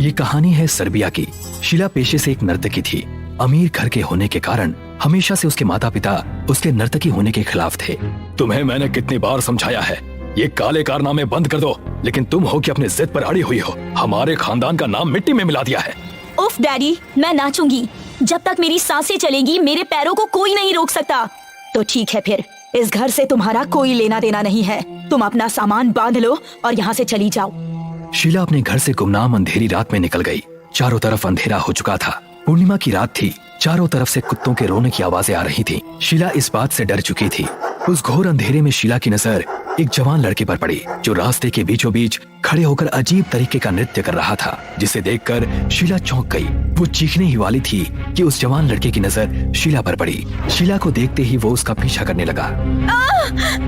ये कहानी है सर्बिया की। शीला पेशे से एक नर्तकी थी। अमीर घर के होने के कारण हमेशा से उसके माता पिता उसके नर्तकी होने के खिलाफ थे। तुम्हें मैंने कितनी बार समझाया है, ये काले कारनामे बंद कर दो, लेकिन तुम हो कि अपनी जिद पर अड़ी हुई हो। हमारे खानदान का नाम मिट्टी में मिला दिया है। उफ डैडी, मैं नाचूंगी। जब तक मेरी सांसें चलेंगी मेरे पैरों को कोई नहीं रोक सकता। तो ठीक है फिर, इस घर से तुम्हारा कोई लेना देना नहीं है। तुम अपना सामान बांध लो और यहाँ से चली जाओ। शीला अपने घर से गुमनाम अंधेरी रात में निकल गई। चारों तरफ अंधेरा हो चुका था। पूर्णिमा की रात थी। चारों तरफ से कुत्तों के रोने की आवाजें आ रही थीं। शीला इस बात से डर चुकी थी। उस घोर अंधेरे में शीला की नजर एक जवान लड़के पर पड़ी, जो रास्ते के बीचों बीच खड़े होकर अजीब तरीके का नृत्य कर रहा था, जिसे देखकर शीला चौंक गई। वो चीखने ही वाली थी कि उस जवान लड़के की नजर शीला पर पड़ी। शीला को देखते ही वो उसका पीछा करने लगा।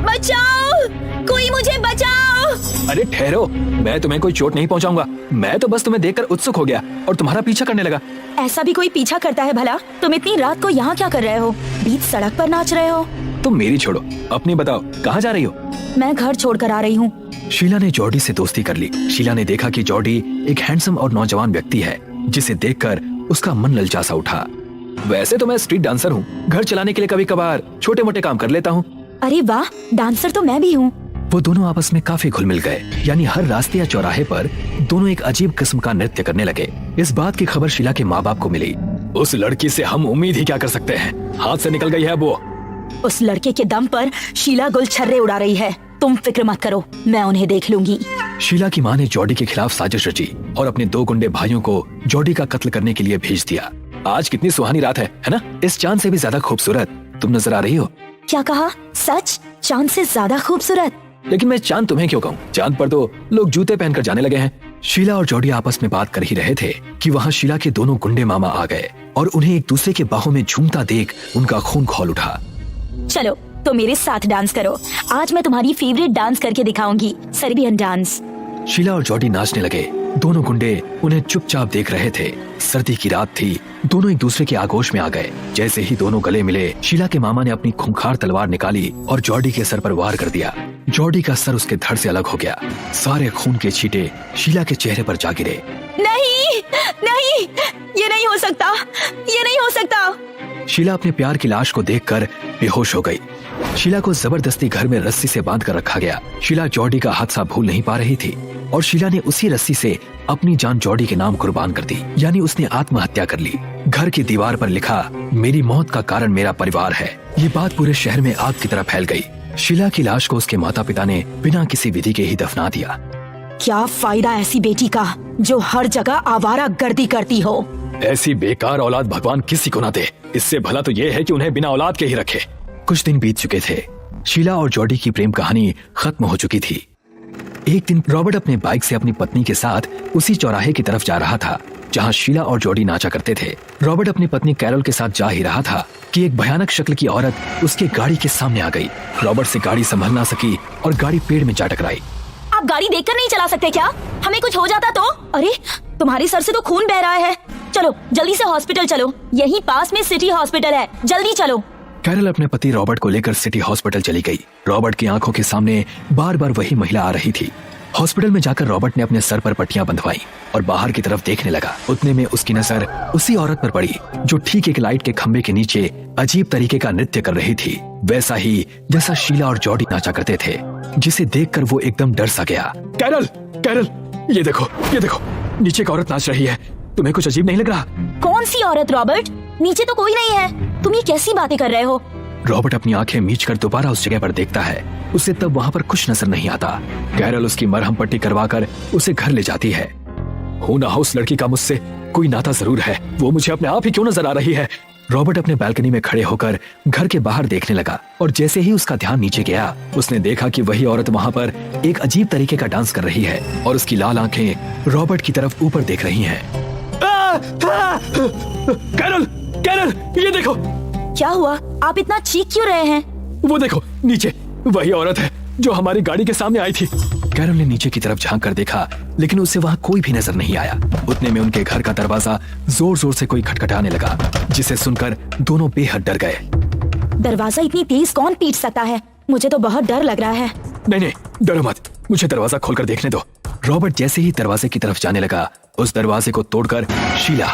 बचाओ, कोई मुझे बचाओ। अरे ठहरो, मैं तुम्हें कोई चोट नहीं पहुंचाऊंगा। मैं तो बस तुम्हें देखकर उत्सुक हो गया और तुम्हारा पीछा करने लगा। ऐसा भी कोई पीछा करता है भला? तुम इतनी रात को यहाँ क्या कर रहे हो? बीच सड़क पर नाच रहे हो? तुम मेरी छोड़ो, अपनी बताओ, कहाँ जा रही हो? मैं घर छोड़कर आ रही हूँ। शीला ने जॉर्डी से दोस्ती कर ली। शीला ने देखा कि जॉर्डी एक हैंडसम और नौजवान व्यक्ति है, जिसे देखकर उसका मन ललचा सा उठा। वैसे तो मैं स्ट्रीट डांसर हूँ, घर चलाने के लिए कभी कभार छोटे मोटे काम कर लेता हूँ। अरे वाह, डांसर तो मैं भी हूँ। वो दोनों आपस में काफी घुल मिल गए। यानी हर रास्ते या चौराहे पर दोनों एक अजीब किस्म का नृत्य करने लगे। इस बात की खबर शीला के माँ बाप को मिली। उस लड़की से हम उम्मीद ही क्या कर सकते हैं, हाथ से निकल गई है वो। उस लड़के के दम पर शीला गुलछर्रे उड़ा रही है। तुम फिक्र मत करो, मैं उन्हें देख लूंगी। शीला की माँ ने जॉर्डी के खिलाफ साजिश रची और अपने 2 गुंडे भाइयों को जॉर्डी का कत्ल करने के लिए भेज दिया। आज कितनी सुहानी रात है ना? इस चांद से भी ज्यादा खूबसूरत तुम नजर आ रही हो। क्या कहा? सच? चांद से ज्यादा खूबसूरत? लेकिन मैं चांद तुम्हें क्यों कहूँ? चांद पर तो लोग जूते पहनकर जाने लगे हैं। शीला और जॉर्डी आपस में बात कर ही रहे थे कि वहाँ शीला के दोनों गुंडे मामा आ गए और उन्हें एक दूसरे के बाहों में झूमता देख उनका खून खौल उठा। चलो तो मेरे साथ डांस करो। आज मैं तुम्हारी फेवरेट डांस करके दिखाऊंगी, सर्बियन डांस। शीला और जॉर्डी नाचने लगे। दोनों गुंडे उन्हें चुपचाप देख रहे थे। सर्दी की रात थी। दोनों एक दूसरे के आगोश में आ गए। जैसे ही दोनों गले मिले, शीला के मामा ने अपनी खूंखार तलवार निकाली और जॉर्डी के सर पर वार कर दिया। जॉर्डी का सर उसके धड़ से अलग हो गया। सारे खून के छींटे शीला के चेहरे पर जा गिरे। नहीं नहीं, ये नहीं हो सकता, ये नहीं हो सकता। शीला अपने प्यार की लाश को देखकर बेहोश हो गई। शीला को जबरदस्ती घर में रस्सी से बांध कर रखा गया। शीला जॉर्डी का हादसा भूल नहीं पा रही थी और शीला ने उसी रस्सी से अपनी जान जॉर्डी के नाम कुर्बान कर दी। यानी उसने आत्महत्या कर ली। घर की दीवार पर लिखा, मेरी मौत का कारण मेरा परिवार है। ये बात पूरे शहर में आग की तरह फैल गई। शीला की लाश को उसके माता पिता ने बिना किसी विधि के ही दफना दिया। क्या फायदा ऐसी बेटी का जो हर जगह आवारा गर्दी करती हो। ऐसी बेकार औलाद भगवान किसी को ना दे। इससे भला तो ये है कि उन्हें बिना औलाद के ही रखे। कुछ दिन बीत चुके थे। शीला और जॉर्डी की प्रेम कहानी खत्म हो चुकी थी। एक दिन रॉबर्ट अपने बाइक से अपनी पत्नी के साथ उसी चौराहे की तरफ जा रहा था जहां शीला और जॉर्डी नाचा करते थे। रॉबर्ट अपनी पत्नी कैरोल के साथ जा ही रहा था कि एक भयानक शक्ल की औरत उसके गाड़ी के सामने आ गई। रॉबर्ट से गाड़ी संभल ना सकी और गाड़ी पेड़ में जा टकराई। आप गाड़ी देखकर नहीं चला सकते क्या? हमें कुछ हो जाता तो? अरे तुम्हारे सर से तो खून बह रहा है। चलो जल्दी से हॉस्पिटल चलो, यहीं पास में सिटी हॉस्पिटल है, जल्दी चलो। कैरल अपने पति रॉबर्ट को लेकर सिटी हॉस्पिटल चली गई। रॉबर्ट की आंखों के सामने बार बार वही महिला आ रही थी। हॉस्पिटल में जाकर रॉबर्ट ने अपने सर पर पट्टियां बंधवाई और बाहर की तरफ देखने लगा। उतने में उसकी नजर उसी औरत पर पड़ी जो ठीक एक लाइट के खंबे के नीचे अजीब तरीके का नृत्य कर रही थी, वैसा ही जैसा शीला और जॉर्डी नाचा करते थे, जिसे देखकर वो एकदम डर सा गया। कैरल, कैरल, ये देखो, नीचे एक औरत नाच रही है। तुम्हें कुछ अजीब नहीं लग रहा? कौन सी औरत रॉबर्ट? नीचे तो कोई नहीं है। तुम ये कैसी बातें कर रहे हो? रॉबर्ट अपनी आंखें मीचकर दोबारा उस जगह पर देखता है। उसे तब वहाँ पर कुछ नजर नहीं आता। कैरल उसकी मरहम पट्टी करवाकर उसे घर ले जाती है। हो ना हो उस लड़की का मुझसे कोई नाता जरूर है। वो मुझे अपने आप ही क्यों नजर आ रही है? रॉबर्ट अपने बालकनी में खड़े होकर घर के बाहर देखने लगा और जैसे ही उसका ध्यान नीचे गया, उसने देखा कि वही औरत वहाँ पर एक अजीब तरीके का डांस कर रही है और उसकी लाल आंखें रॉबर्ट की तरफ ऊपर देख रही हैं। कैरल, कैरल, ये देखो। क्या हुआ? आप इतना चीख क्यों रहे हैं? वो देखो नीचे, वही औरत है जो हमारी गाड़ी के सामने आई थी। कैरल ने नीचे की तरफ झांक कर देखा, लेकिन उसे वहाँ कोई भी नजर नहीं आया। उतने में उनके घर का दरवाजा जोर जोर से कोई खटखटाने लगा, जिसे सुनकर दोनों बेहद डर गए। दरवाजा इतनी तेज कौन पीट सकता है? मुझे तो बहुत डर लग रहा है। नहीं, डरो मत, मुझे दरवाजा खोलकर देखने दो। रॉबर्ट जैसे ही दरवाजे की तरफ जाने लगा, उस दरवाजे को तोड़कर शीला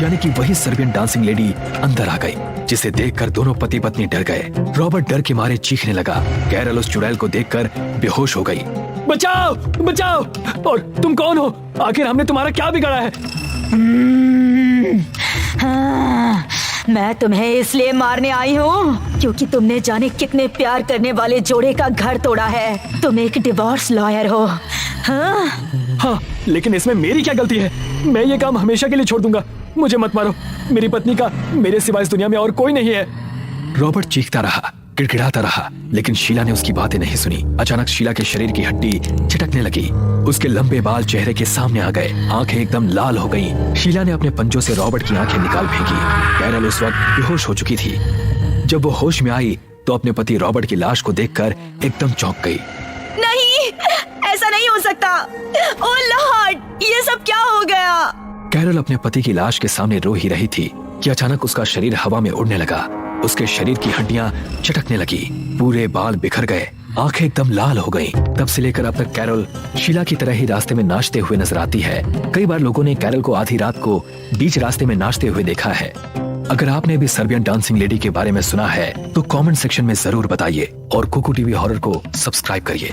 यानी कि वही सर्बियन डांसिंग लेडी अंदर आ गई, जिसे देखकर दोनों पति पत्नी डर गए। रॉबर्ट डर के मारे चीखने लगा। कैरल उस चुड़ैल को देखकर बेहोश हो गई। बचाओ बचाओ! और तुम कौन हो? आखिर हमने तुम्हारा क्या बिगाड़ा है? हाँ, मैं तुम्हें इसलिए मारने आई हूँ क्योंकि तुमने जाने कितने प्यार करने वाले जोड़े का घर तोड़ा है। तुम एक डिवोर्स लॉयर हो। हाँ? हाँ, लेकिन इसमें मेरी क्या गलती है? मैं ये काम हमेशा के लिए छोड़ दूंगा। मुझे मत मारो। मेरी पत्नी का मेरे सिवा इस दुनिया में और कोई नहीं है। रॉबर्ट चीखता रहा, गिड़गिड़ाता रहा, लेकिन शीला ने उसकी बातें नहीं सुनी। अचानक शीला के शरीर की हड्डी झटकने लगी। उसके लंबे बाल चेहरे के सामने आ गए। आंखें एकदम लाल हो गईं। शीला ने अपने पंजों से रॉबर्ट की आंखें निकाल फेंकी। कैरल उस वक्त बेहोश हो चुकी थी। जब वो होश में आई तो अपने पति रॉबर्ट की लाश को देखकर एकदम चौंक गई। नहीं, ऐसा नहीं हो सकता। ओह लॉर्ड, ये सब क्या हो गया? कैरल अपने पति की लाश के सामने रो ही रही थी कि अचानक उसका शरीर हवा में उड़ने लगा। उसके शरीर की हड्डियां चटकने लगी, पूरे बाल बिखर गए, आंखें एकदम लाल हो गईं। तब से लेकर अब तक कैरल शीला की तरह ही रास्ते में नाचते हुए नजर आती है। कई बार लोगों ने कैरल को आधी रात को बीच रास्ते में नाचते हुए देखा है। अगर आपने भी सर्बियन डांसिंग लेडी के बारे में सुना है तो कमेंट सेक्शन में जरूर बताइए और कुकू टीवी हॉरर को सब्सक्राइब करिए।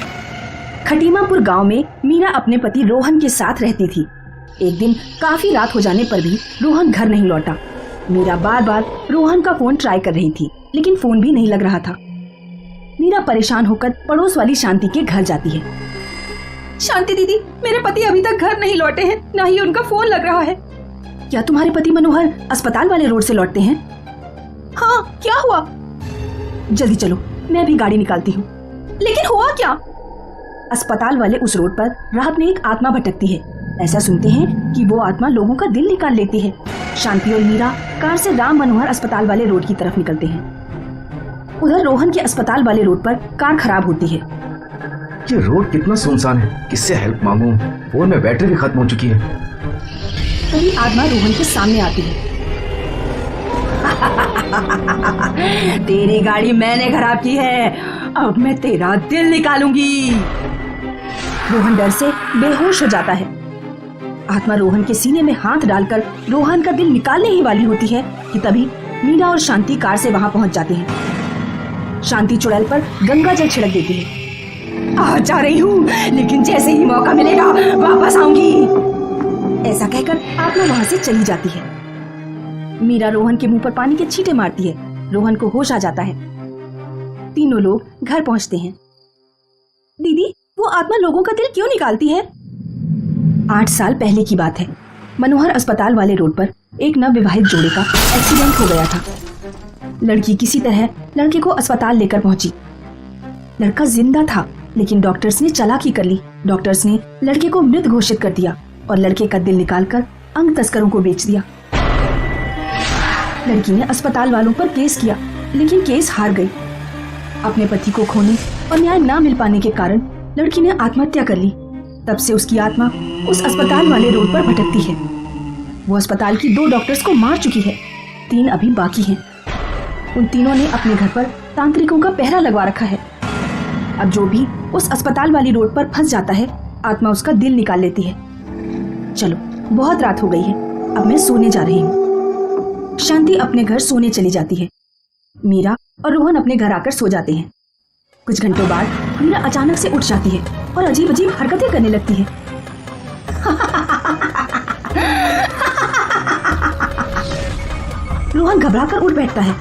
खटीमापुर गांव में मीरा अपने पति रोहन के साथ रहती थी। एक दिन काफी रात हो जाने पर भी रोहन घर नहीं लौटा। मीरा बार बार रोहन का फोन ट्राई कर रही थी, लेकिन फोन भी नहीं लग रहा था। मीरा परेशान होकर पड़ोस वाली शांति के घर जाती है। शांति दीदी, मेरे पति अभी तक घर नहीं लौटे हैं, ना ही उनका फोन लग रहा है। क्या तुम्हारे पति मनोहर अस्पताल वाले रोड से लौटते हैं? हाँ, क्या हुआ? जल्दी चलो, मैं भी गाड़ी निकालती हूँ। लेकिन हुआ क्या? अस्पताल वाले उस रोड पर रात में एक आत्मा भटकती है। ऐसा सुनते हैं कि वो आत्मा लोगों का दिल निकाल लेती है। शांति और मीरा कार से राम मनोहर अस्पताल वाले रोड की तरफ निकलते हैं। उधर रोहन के अस्पताल वाले रोड पर कार खराब होती है। ये रोड कितना सुनसान है, किससे हेल्प मांगूं? फोन में बैटरी भी खत्म हो चुकी है। तभी आत्मा रोहन के सामने आती है। तेरी गाड़ी मैंने खराब की है, अब मैं तेरा दिल निकालूंगी। रोहन डर से बेहोश हो जाता है। आत्मा रोहन के सीने में हाथ डालकर रोहन का दिल निकालने ही वाली होती है कि तभी मीरा और शांति कार से वहां पहुंच जाते हैं। शांति चुड़ैल पर गंगा जल छिड़क देती है। आ जा रही हूँ, लेकिन जैसे ही मौका मिलेगा वापस आऊंगी। ऐसा कहकर आत्मा वहां से चली जाती है। मीरा रोहन के मुंह पर पानी के छींटे मारती है। रोहन को होश आ जाता है। तीनों लोग घर पहुंचते हैं। दीदी, वो आत्मा लोगों का दिल क्यों निकालती है? 8 साल पहले की बात है। मनोहर अस्पताल वाले रोड पर एक नवविवाहित जोड़े का एक्सीडेंट हो गया था। लड़की किसी तरह लड़के को अस्पताल लेकर पहुंची। लड़का जिंदा था, लेकिन डॉक्टर्स ने चालाकी कर ली। डॉक्टर्स ने लड़के को मृत घोषित कर दिया और लड़के का दिल निकालकर अंग तस्करों को बेच दिया। लड़की ने अस्पताल वालों पर केस किया, लेकिन केस हार गई। अपने पति को खोने और न्याय न मिल पाने के कारण लड़की ने आत्महत्या कर ली। तब से उसकी आत्मा उस अस्पताल वाले रोड पर भटकती है। वो अस्पताल की 2 डॉक्टर्स को मार चुकी है, 3 अभी बाकी हैं। उन तीनों ने अपने घर पर तांत्रिकों का पहरा लगवा रखा है। अब जो भी उस अस्पताल वाली रोड पर फंस जाता है, आत्मा उसका दिल निकाल लेती है। चलो, बहुत रात हो गई है, अब मैं सोने जा रही हूँ। शांति अपने घर सोने चली जाती है। मीरा और रोहन अपने घर आकर सो जाते हैं। कुछ घंटों बाद मीरा अचानक से उठ जाती है और अजीब अजीब हरकतें करने लगती है। रोहन घबराकर उठ बैठता है।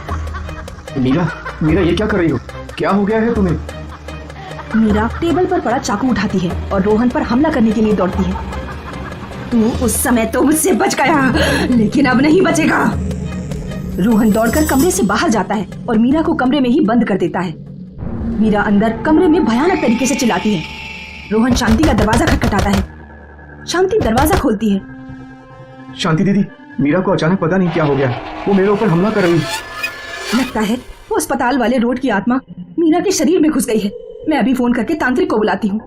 मीरा, मीरा ये क्या कर रही हो? क्या हो गया है तुम्हें? मीरा टेबल पर पड़ा चाकू उठाती है और रोहन पर हमला करने के लिए दौड़ती है। तू उस समय तो मुझसे बच गया, लेकिन अब नहीं बचेगा। रोहन दौड़कर कमरे से बाहर जाता है और मीरा को कमरे में ही बंद कर देता है। मीरा अंदर कमरे में भयानक तरीके से चिल्लाती है। रोहन शांति का दरवाजा खटखटाता है। शांति दरवाजा खोलती है। शांति दीदी, मीरा को अचानक पता नहीं क्या हो गया, वो मेरे ऊपर हमला कर रही। लगता है वो अस्पताल वाले रोड की आत्मा मीरा के शरीर में घुस गई है। मैं अभी फोन करके तांत्रिक को बुलाती हूँ।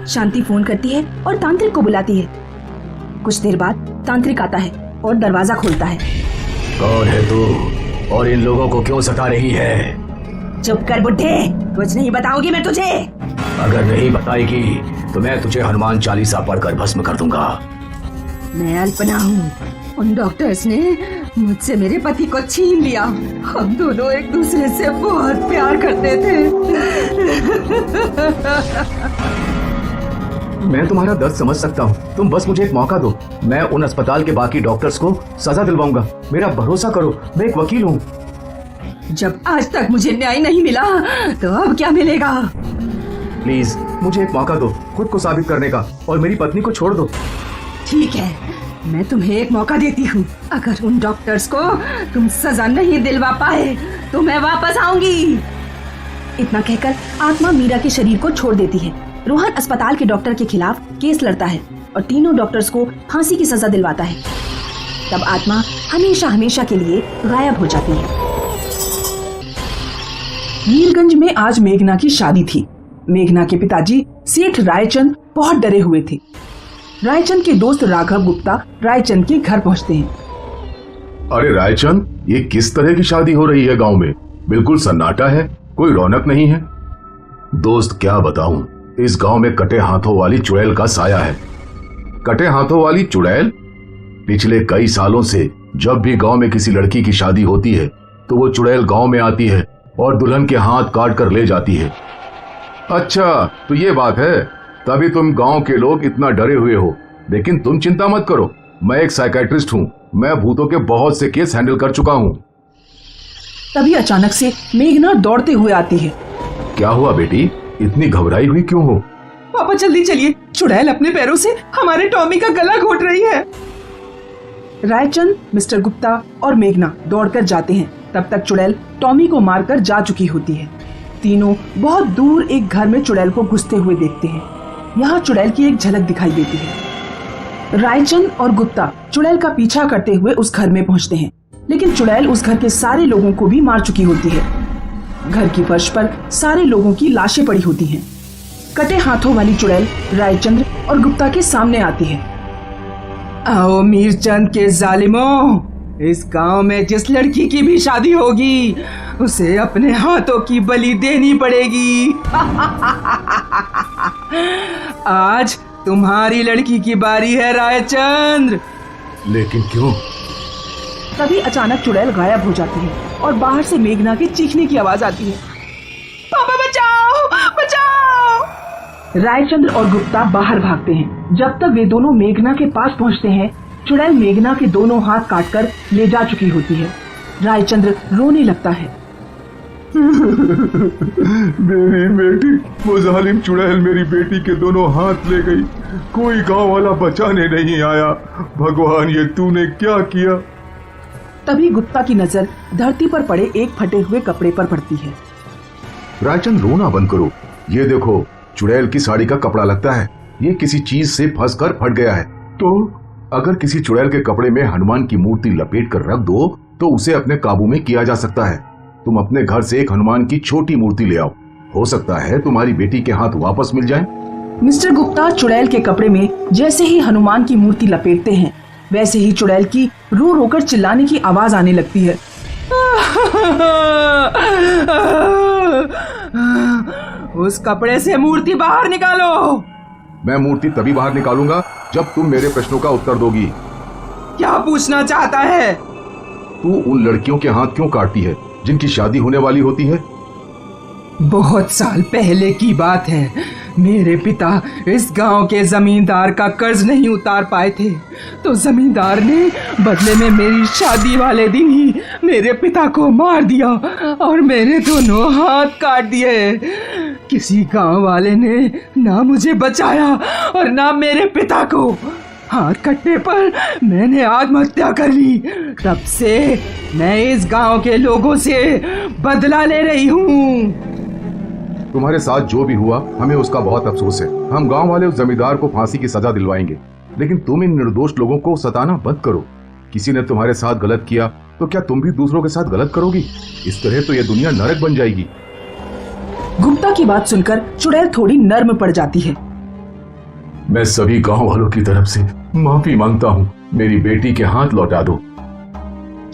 शांति फोन करती है और तांत्रिक को बुलाती है। कुछ देर बाद तांत्रिक आता है और दरवाजा खोलता है। कौन है तू और इन लोगों को क्यों सता रही है? चुप कर बुड्ढे, कुछ नहीं बताऊंगी मैं तुझे। अगर नहीं बताएगी तो मैं तुझे हनुमान चालीसा पढ़कर भस्म कर दूंगा। मैं अल्पना हूँ। उन डॉक्टर्स ने मुझसे मेरे पति को छीन लिया। हम दोनों एक दूसरे से बहुत प्यार करते थे। मैं तुम्हारा दर्द समझ सकता हूँ। तुम बस मुझे एक मौका दो। मैं उन अस्पताल के बाकी डॉक्टर्स को सजा दिलवाऊंगा। मेरा भरोसा करो, मैं एक वकील हूँ। जब आज तक मुझे न्याय नहीं मिला तो अब क्या मिलेगा? प्लीज मुझे एक मौका दो खुद को साबित करने का, और मेरी पत्नी को छोड़ दो। ठीक है, मैं तुम्हें एक मौका देती हूँ। अगर उन डॉक्टर्स को तुम सजा नहीं दिलवा पाए तो मैं वापस आऊंगी। इतना कहकर आत्मा मीरा के शरीर को छोड़ देती है। रोहन अस्पताल के डॉक्टर के खिलाफ केस लड़ता है और तीनों डॉक्टर्स को फांसी की सजा दिलवाता है। तब आत्मा हमेशा हमेशा के लिए गायब हो जाती है। मीरगंज में आज मेघना की शादी थी। मेघना के पिताजी सेठ रायचंद बहुत डरे हुए थे। रायचंद के दोस्त राघव गुप्ता रायचंद के घर पहुंचते हैं। अरे रायचंद, ये किस तरह की शादी हो रही है गांव में? बिल्कुल सन्नाटा है, कोई रौनक नहीं है। दोस्त क्या बताऊं, इस गांव में कटे हाथों वाली चुड़ैल का साया है। कटे हाथों वाली चुड़ैल? पिछले कई सालों से जब भी गांव में किसी लड़की की शादी होती है तो वो चुड़ैल गांव में आती है और दुल्हन के हाथ काट कर ले जाती है। अच्छा, तो ये बात है, तभी तुम गांव के लोग इतना डरे हुए हो। लेकिन तुम चिंता मत करो, मैं एक साइकेट्रिस्ट हूँ। मैं भूतों के बहुत से केस हैंडल कर चुका हूँ। तभी अचानक से मेघना दौड़ते हुए आती है। क्या हुआ बेटी, इतनी घबराई हुई क्यों हो? पापा जल्दी चलिए, चुड़ैल अपने पैरों से हमारे टॉमी का गला घोट रही है। रायचंद, मिस्टर गुप्ता और मेघना दौड़कर जाते हैं। तब तक चुड़ैल टॉमी को मारकर जा चुकी होती है। तीनों बहुत दूर एक घर में चुड़ैल को घुसते हुए देखते हैं। यहाँ चुड़ैल की एक झलक दिखाई देती है। रायचंद और गुप्ता चुड़ैल का पीछा करते हुए उस घर में पहुँचते हैं, लेकिन चुड़ैल उस घर के सारे लोगों को भी मार चुकी होती है। घर की फर्श पर सारे लोगों की लाशें पड़ी होती हैं। कटे हाथों वाली चुड़ैल रायचंद्र और गुप्ता के सामने आती है। आओ मीरचंद के जालिमों, इस गांव में जिस लड़की की भी शादी होगी उसे अपने हाथों की बलि देनी पड़ेगी। आज तुम्हारी लड़की की बारी है रायचंद्र। लेकिन क्यों? तभी अचानक चुड़ैल गायब हो जाती है और बाहर से मेघना के चीखने की आवाज आती है। पापा बचाओ, बचाओ! रायचंद्र और गुप्ता बाहर भागते हैं। जब तक वे दोनों मेघना के पास पहुंचते हैं, चुड़ैल मेघना के दोनों हाथ काटकर ले जा चुकी होती है। रायचंद्र रोने लगता है। मेरी बेटी, वो जालिम चुड़ैल मेरी बेटी के दोनों हाथ ले गई। कोई गांव वाला बचाने नहीं आया। भगवान, ये तूने क्या किया? तभी गुप्ता की नजर धरती पर पड़े एक फटे हुए कपड़े पर पड़ती है। रायचंद, रोना बंद करो। ये देखो, चुड़ैल की साड़ी का कपड़ा लगता है। ये किसी चीज से फंसकर फट गया है। तो अगर किसी चुड़ैल के कपड़े में हनुमान की मूर्ति लपेट कर रख दो तो उसे अपने काबू में किया जा सकता है। तुम अपने घर से एक हनुमान की छोटी मूर्ति ले आओ, हो सकता है तुम्हारी बेटी के हाथ वापस मिल जाए। मिस्टर गुप्ता चुड़ैल के कपड़े में जैसे ही हनुमान की मूर्ति लपेटते हैं, वैसे ही चुड़ैल की रो रोकर चिल्लाने की आवाज आने लगती है। उस कपड़े से मूर्ति बाहर निकालो। मैं मूर्ति तभी बाहर निकालूंगा जब तुम मेरे प्रश्नों का उत्तर दोगी। क्या पूछना चाहता है? तू उन लड़कियों के हाथ क्यों काटती है जिनकी शादी होने वाली होती है? बहुत साल पहले की बात है। मेरे पिता इस गांव के जमींदार का कर्ज नहीं उतार पाए थे, तो जमींदार ने बदले में मेरी शादी वाले दिन ही मेरे पिता को मार दिया और मेरे दोनों हाथ काट दिए। किसी गांव वाले ने ना मुझे बचाया और ना मेरे पिता को। हाथ कटने पर मैंने आत्महत्या कर ली। तब से मैं इस गांव के लोगों से बदला ले रही हूँ। तुम्हारे साथ जो भी हुआ, हमें उसका बहुत अफसोस है। हम गांव वाले उस जमींदार को फांसी की सजा दिलवाएंगे, लेकिन तुम इन निर्दोष लोगों को सताना बंद करो। किसी ने तुम्हारे साथ गलत किया तो क्या तुम भी दूसरों के साथ गलत करोगी? इस तरह तो यह दुनिया नरक बन जाएगी। गुप्ता की बात सुनकर चुड़ैल थोड़ी नर्म पड़ जाती है। मैं सभी गांव वालों की तरफ से माफी मांगता हूँ। मेरी बेटी के हाथ लौटा दो।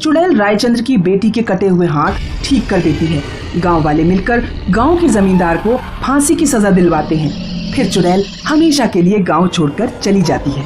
चुड़ैल रायचंद्र की बेटी के कटे हुए हाथ ठीक कर देती है। गांव वाले मिलकर गांव के जमींदार को फांसी की सजा दिलवाते हैं। फिर चुड़ैल हमेशा के लिए गांव छोड़कर चली जाती है।